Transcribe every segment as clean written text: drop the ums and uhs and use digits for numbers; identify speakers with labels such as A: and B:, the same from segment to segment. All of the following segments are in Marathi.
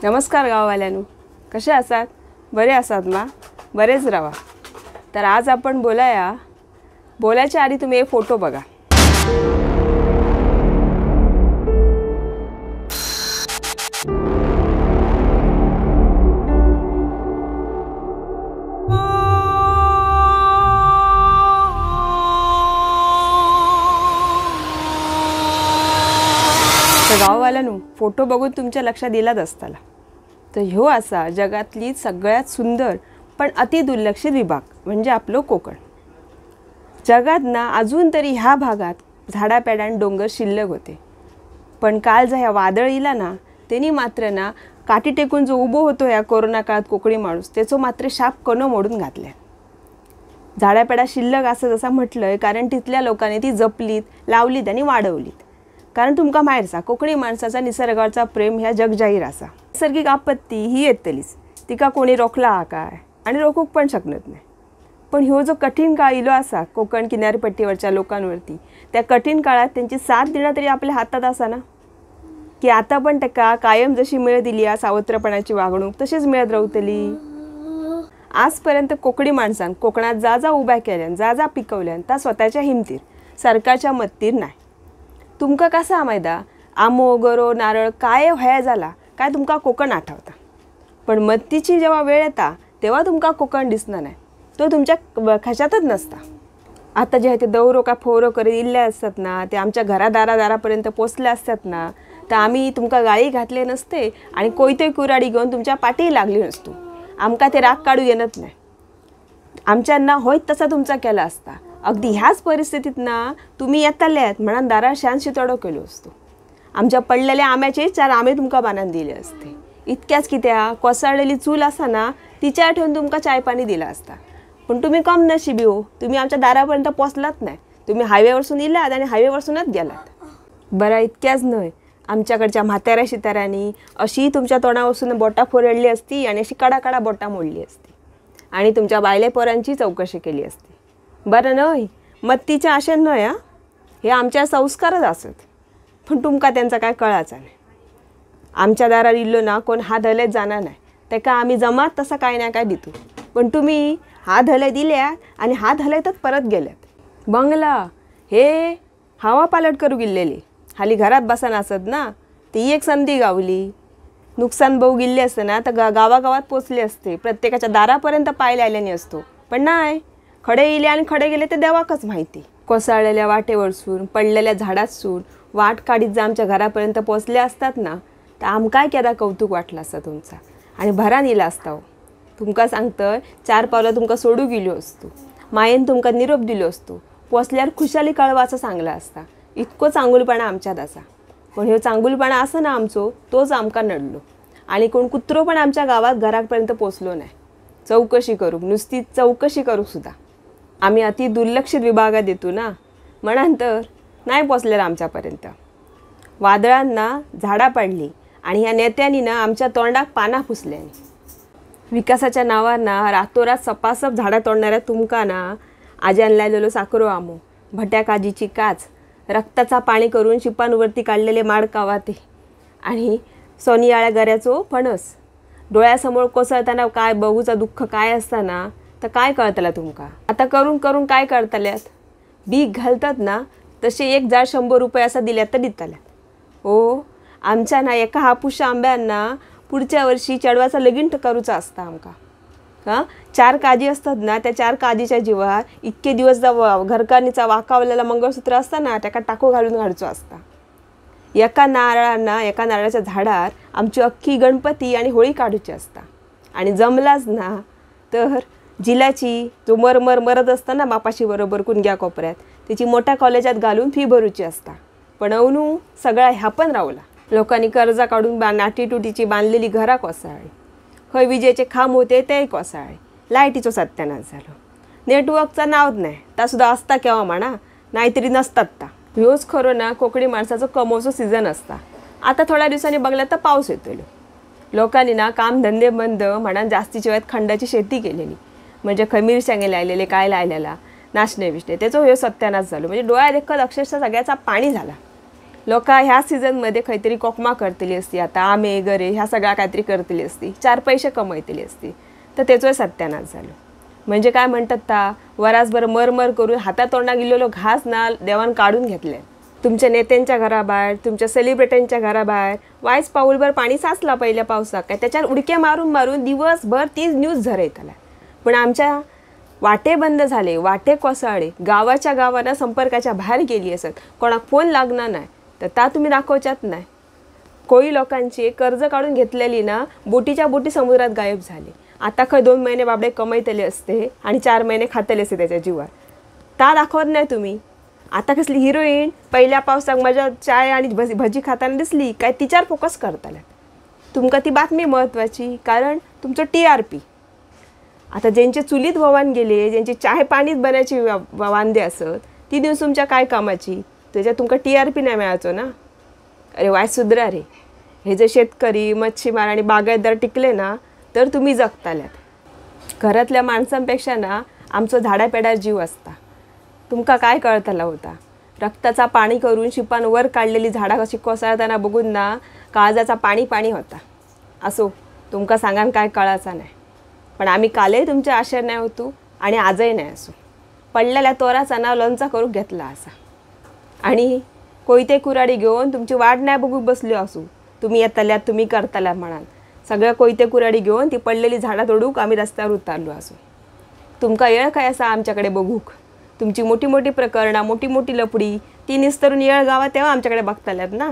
A: नमस्कार गाववाल्यांनो, कसे आसात? बरे आसात ना? बरेच राहा. तर आज आपण बोलायच्या आधी तुम्ही एक फोटो बघा. गाववाल्यांनो, फोटो बघून तुमच्या लक्षात येलाच असताला. तर ह्यो असा जगातली सगळ्यात सुंदर पण अति दुर्लक्षित विभाग म्हणजे आपलं कोकण. जगात ना अजून तरी ह्या भागात झाडापेडां डोंगर शिल्लक होते, पण काल जर ह्या वादळ इला ना त्यांनी मात्र ना काठी टेकून जो उभो होतो या कोरोना काळात कोकणी माणूस त्याचो मात्र शाप कणो मोडून घातले. झाडापेडा शिल्लक असं जसं म्हटलंय कारण तिथल्या लोकांनी ती जपलीत, लावलीत आणि वाढवलीत. कारण तुमका माहिती कोकणी माणसाचा निसर्गाचा प्रेम ह्या जगजाहीर असा. नैसर्गिक आपत्ती ही येतलीच, तिका कोणी रोखला हा काय आणि रोखूक पण शकत नाही. पण ह्यो जो कठीण काळ इलो असा कोकण किनारपट्टीवरच्या लोकांवरती, त्या कठीण काळात त्यांची साथ देणं तरी आपल्या हातात असा ना, की आता पण त्याका कायम जशी मिळ दिली या सावत्रपणाची वागणूक तशीच मिळत राहतली. आजपर्यंत कोकणी माणसांन कोकणात जा जा उभ्या केल्यान, जा जा पिकवल्यान त्या स्वतःच्या हिमतीर, सरकारच्या मत्तीर नाही. तुमका कसा माहिती आमो गरो नारळ काय व्हाया झाला काय तुमका कोकण आठवता, पण मत्तीची जेव्हा वेळ येता तेव्हा तुमका कोकण दिसणार नाही, तो तुमच्या खशातच नसता. आता जे ते दौरो का फोरो करीत इल्ले असतात ना, ते आमच्या दारापर्यंत पोचले असतात ना, तर आम्ही तुमका गाळी घातले नसते आणि कोयते कुराडी घेऊन तुमच्या पाठी लागली नसतो. आमका ते राग काढू येत नाही. आमच्यांना होईत तसा तुमचा केला असता. अगदी ह्याच परिस्थितीत ना तुम्ही येताल्यात म्हणून दारा शानशी तडो केलो असतो. आमच्या पडलेल्या आंब्याचे 4 आंबे तुमका बांधून दिले असते. इतक्याच की त्या कोसळलेली चूल असा ना तिच्या ठेवून तुमका चाय पाणी दिला असता. पण तुम्ही कम नशिबी हो, तुम्ही आमच्या दारापर्यंत पोचलात नाही. तुम्ही हायवेवरसून इलात आणि हायवेवरसूनच गेलात. बरं, इतक्याच नाही, आमच्याकडच्या म्हाताऱ्या शिताऱ्यांनी अशी तुमच्या तोंडावरसून बोटा फोरडली असती आणि अशी कडाकडा बोटा मोडली असती आणि तुमच्या बायले पोरांची चौकशी केली असती. बरं नाही, मत्तीच्या आशेन नाही हा, हे आमच्या संस्कारच असत. पण तुमका त्यांचा काय कळाचा नाही. आमच्या दारात इल्लो ना कोण हात हलत जाणार नाही, त्याका आम्ही जमात तसा काय ना काय देतो. पण तुम्ही हात हलत दिल्या आणि हात हलतच परत गेल्यात. बंगला हे हवा पालट करू गेलेली, हाली घरात बसा नसत ना, ती एक संधी गावली. नुकसान बहु गेले असतं ना तर गावागावात पोचले असते, प्रत्येकाच्या दारापर्यंत पायला आल्याने असतो. पण नाही, खडे इले आणि खडे गेले ते देवाकच माहिती. कोसळलेल्या वाटेवरसून पडलेल्या झाडातसून वाट काढीत जा आमच्या घरापर्यंत पोचले असतात ना, तर आमकाय केदा कौतुक वाटलं असतं तुमचा आणि भरान इला असता. हो, तुमका सांगतंय 4 पावलं तुमका सोडू गेलो असतो, मायेन तुमका निरोप दिलो असतो, पोचल्यावर खुशाली कळवाचं सांगला असता. इतको चांगुलपणा आमच्यात असा. पण ह्यो चांगुलपणा असं ना आमचो तोच आमका नडलो. आणि कोण कुत्रो पण आमच्या गावात घरापर्यंत पोचलो नाही. चौकशी करू, नुसती चौकशी करू सुद्धा आम्ही अति दुर्लक्षित विभागात येतो ना, म्हणंतर नाही पोचलेलं आमच्यापर्यंत. वादळांना झाडा पडली आणि ह्या नेत्यांनी ना आमच्या तोंडाक पाना पुसल्यानी. विकासाच्या नावांना रातोरात सपासप झाडा तोडणाऱ्या तुमका ना आज्यान लायलेलो साकरो आमो, भट्या काजीची काच, रक्ताचा पाणी करून शिपांवरती काढलेले माडकावाते आणि सोनियाळ्या गऱ्याचो फणस डोळ्यासमोर कोसळताना काय बघूचा दुःख काय असताना तर काय कळतला तुमका. आता करून करून काय करतल्यात, भीक घालतात ना तसे एक झाड 100 रुपये असा दिल्यात तर दिताल्यात. हो, आमच्या ना एका हापूसच्या आंब्यांना पुढच्या वर्षी चढवाचा लगीन करूचा असता आमका. हां, 4 काजी असतात ना, त्या 4 काजीच्या जीवार इतके दिवस घरकारणीचा वाकावलेला मंगळसूत्र असता ना त्याका टाको घालून घालचो असता. एका नारळाच्या झाडार आमची अख्खी गणपती आणि होळी काढूची असता. आणि जमलाच ना तर जिलाची जो मरत असताना बापाशी बरोबर कुणग्या कोपऱ्यात त्याची मोठ्या कॉलेजात घालून फी भरूची असता. पण अवनू सगळा ह्या पण रावला. लोकांनी कर्जा काढून नाटीटुटीची बांधलेली घरा कोसळली. खंय विजेचे खांब होते ते कोसळले. लायटीचो सत्यानाश झालो. नेटवर्कचा नावच नाही, ता सुद्धा असता केव्हा म्हणा, नाहीतरी नसतात ता. ह्योच खरो ना कोकणी माणसाचो कमोचो सीझन असता. आता थोड्या दिवसांनी बघला तर पाऊस येतलो. लोकांनी ना काम धंदे बंद म्हणून जास्तीच्या वेळात खंडाची शेती केलेली. म्हणजे खंय मिरसांगे लायलेले, काय लायलेला, नाचणे विष्णे, त्याचो ह्यो सत्यानाश झालो. म्हणजे डोळ्या देखत अक्षरशः सगळ्याचा पाणी झाला. लोक ह्या सीझनमध्ये खंयतरी कोकमा करतली असती, आता आमे गरे ह्या सगळ्या काहीतरी करतली असती, 4 पैसे कमयतली असती. तर त्याचोय सत्यानाश झालो. म्हणजे काय म्हणतात ता, वरासभर मरमर करून हाता तोंडा गेलेलो घास ना देवान काढून घेतले. तुमच्या नेत्यांच्या घराबाहेर, तुमच्या सेलिब्रिटींच्या घराबाहेर वायस पाऊलभर पाणी साचला पहिल्या पावसाक काय, त्याच्यावर उडक्या मारून मारून दिवसभर तीच न्यूज झरयतला. पण आमच्या वाटे बंद झाले, वाटे कोसळले, गावाच्या गावांना संपर्काच्या बाहेर गेली असत, कोणाक फोन लागणार नाही. तर ता तुम्ही दाखवच्यात नाही. कोळी लोकांची कर्ज काढून घेतलेली ना बोटीच्या बोटी समुद्रात गायब झाली. आता खंय 2 महिने बाबडे कमयतले असते आणि 4 महिने खातले असते त्याच्या जीवावर. ता दाखवत नाही तुम्ही. आता कसली हिरोईन पहिल्या पावसाक माझ्या चाय आणि भजी खाताना दिसली काय तिच्यावर फोकस करताले. तुमका ती बातमी महत्त्वाची, कारण तुमचं TRP. आता ज्यांचे चुलीत ववान गेले, ज्यांची चाय पाणीच बनायची वांदे असत, ती दिवस तुमच्या काय कामाची. त्याच्यात तुमका TRP नाही मिळायचो ना. अरे वाय सुधरा रे. हे जे शेतकरी, मच्छीमार आणि बागायतदार टिकले ना तर तुम्ही जगताल्यात. घरातल्या माणसांपेक्षा ना आमचं झाडापेडार जीव असता. तुमका काय कळतला होता. रक्ताचा पाणी करून शिपान वर काढलेली झाडा कशी कोसळताना बघून ना काळजाचा पाणी पाणी होता. असो, तुमका सांगान काय कळायचा नाही. पण आम्ही कालही तुमच्या आशेर नाही होतो आणि आजही नाही असो. पडलेल्या तोराचा ना लोणचा करून घेतला असा. आणि कोयते कुराडी घेऊन तुमची वाट नाही बघू बसलो असू. तुम्ही येतल्यात, तुम्ही करतल्यात म्हणाल. सगळ्या कोयते कुराडी घेऊन ती पडलेली झाडा तोडूक आम्ही रस्त्यावर उतारलो असू. तुमका येळ काय असा आमच्याकडे बघूक. तुमची मोठी मोठी प्रकरणं, मोठी मोठी लपडी ती निस्तरून येळ गावा तेव्हा आमच्याकडे बघताल्यात ना.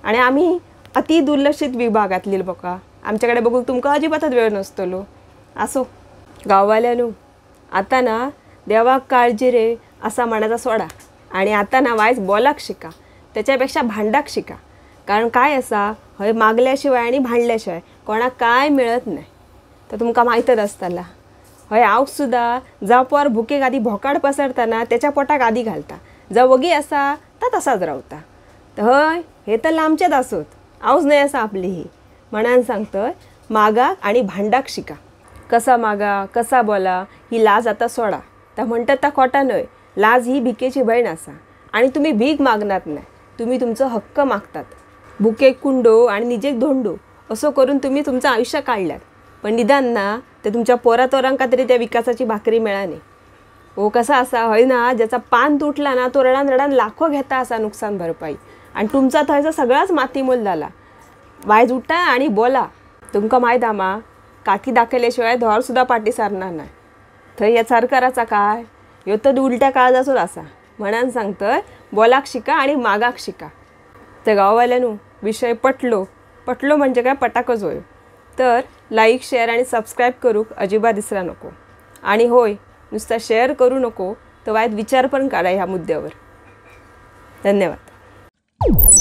A: आणि आम्ही अति दुर्लक्षित विभागातली बघा, आमच्याकडे बघूक तुमका अजिबातच वेळ नसतलो. असो, गाववाल्यानो, आता ना देवाक काळजी रे असा म्हणायचा सोडा. आणि आता ना वायस बोलाक शिका, त्याच्यापेक्षा भांडाक शिका. कारण काय असा, हय मागल्याशिवाय आणि भांडल्याशिवाय कोणाक काय मिळत नाही. तर तुमका माहीतच असताला. हय हांव सुद्धा जाव पोर भुकेक आधी भोकाड पसरताना त्याच्या पोटाक आधी घालता. जाव वगी असा तर तसाच रावता. तर हय हे तर लांबचेच असोत, हांवच नाही असा आपली ही. म्हणान सांगतोय, मागाक आणि भांडाक शिका. कसा मागा, कसा बोला ही लाज आता सोडा. तर म्हणतात ता खोटा न्हय. लाज ही भिकेची बहीण असा. आणि तुम्ही भीक मागनात नाही, तुम्ही तुमचं हक्क मागतात. भुकेक कुंडो आणि निजेक धोंडो असं करून तुम्ही तुमचं आयुष्य काढल्यात. पण निदान ना ते तुमच्या पोरातोरांका तरी त्या विकासाची भाकरी मिळाली. हो कसा असा हय ना, ज्याचा पान तुटला ना तो रडान रडान लाखो घेता असा नुकसान भरपाई. आणि तुमचा थंयचा सगळाच मातीमोल झाला. वायज उठा आणि बोला. तुमका माहीत आमा, काठी दाखवल्याशिवाय धोर सुद्धा पाठी सारणार नाही. थंय या सरकाराचा काय, ह्यो तर उलट्या काळजाचोच असा. म्हणान सांगतोय, बोलाक शिका आणि मागाक शिका. तर गाववाल्यानो, विषय पटलो म्हणजे काय पटाकच होय. तर लाईक, शेअर आणि सबस्क्राईब करूक अजिबात विसरा नको. आणि होय, नुसता शेअर करू नको तर वाईट विचार पण काढा ह्या मुद्द्यावर. धन्यवाद.